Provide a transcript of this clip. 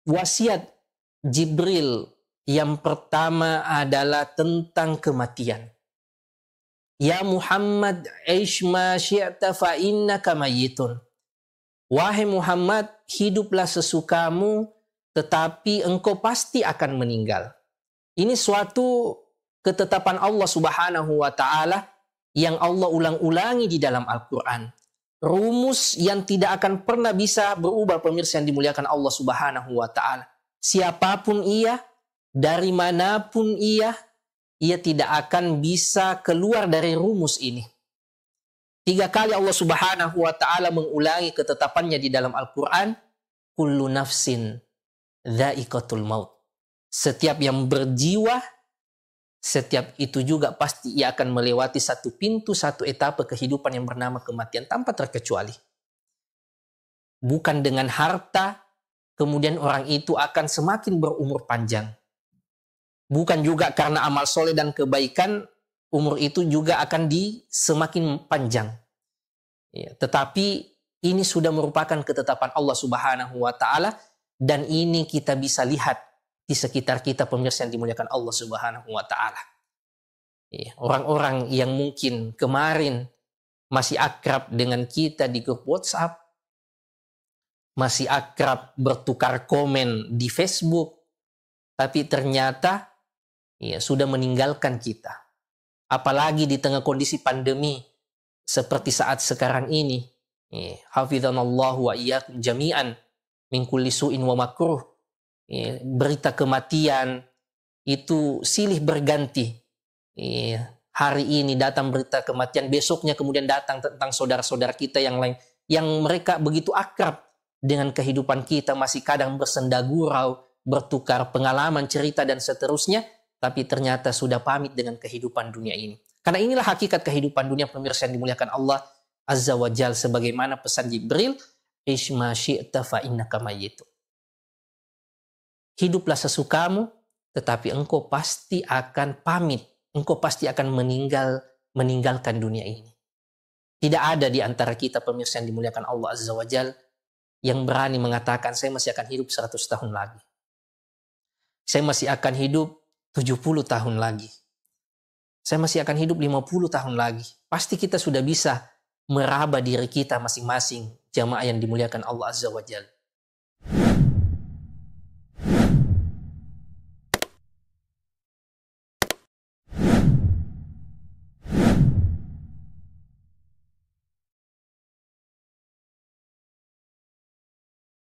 wasiat Jibril yang pertama adalah tentang kematian. Ya Muhammad, aish ma syi'ta fa innaka mayyitun. Wahai Muhammad, hiduplah sesukamu, tetapi engkau pasti akan meninggal. Ini suatu ketetapan Allah Subhanahu wa Ta'ala yang Allah ulang-ulangi di dalam Al-Quran. Rumus yang tidak akan pernah bisa berubah, pemirsa yang dimuliakan Allah Subhanahu wa Ta'ala. Siapapun ia, dari manapun ia tidak akan bisa keluar dari rumus ini. 3 kali Allah Subhanahu wa Ta'ala mengulangi ketetapannya di dalam Al-Quran. Kullu nafsin dha'iqatul maut. Setiap yang berjiwa, setiap itu juga pasti ia akan melewati satu pintu, satu etape kehidupan yang bernama kematian tanpa terkecuali. Bukan dengan harta, kemudian orang itu akan semakin berumur panjang. Bukan juga karena amal soleh dan kebaikan, umur itu juga akan semakin panjang. Ya, tetapi ini sudah merupakan ketetapan Allah Subhanahu wa Ta'ala, dan ini kita bisa lihat di sekitar kita, pemirsa yang dimuliakan Allah Subhanahu wa Ta'ala. Ya, orang-orang yang mungkin kemarin masih akrab dengan kita di grup WhatsApp, masih akrab bertukar komen di Facebook, tapi ternyata sudah meninggalkan kita. Apalagi di tengah kondisi pandemi seperti saat sekarang ini. Hafizanallahu wa iyyakum jami'an min kulli su'in wa makruh. Berita kematian itu silih berganti. Hari ini datang berita kematian, besoknya kemudian datang tentang saudara-saudara kita yang lain, yang mereka begitu akrab dengan kehidupan kita, masih kadang bersenda gurau, bertukar pengalaman, cerita, dan seterusnya, tapi ternyata sudah pamit dengan kehidupan dunia ini. Karena inilah hakikat kehidupan dunia, pemirsa yang dimuliakan Allah Azza wa Jal, sebagaimana pesan Jibril, aish ma syi'ta fa innaka mayyitun. Hiduplah sesukamu, tetapi engkau pasti akan pamit, engkau pasti akan meninggalkan dunia ini. Tidak ada di antara kita, pemirsa yang dimuliakan Allah Azza wa Jal, yang berani mengatakan saya masih akan hidup 100 tahun lagi. Saya masih akan hidup 70 tahun lagi. Saya masih akan hidup 50 tahun lagi. Pasti kita sudah bisa meraba diri kita masing-masing, jamaah yang dimuliakan Allah Azza wa Jalla.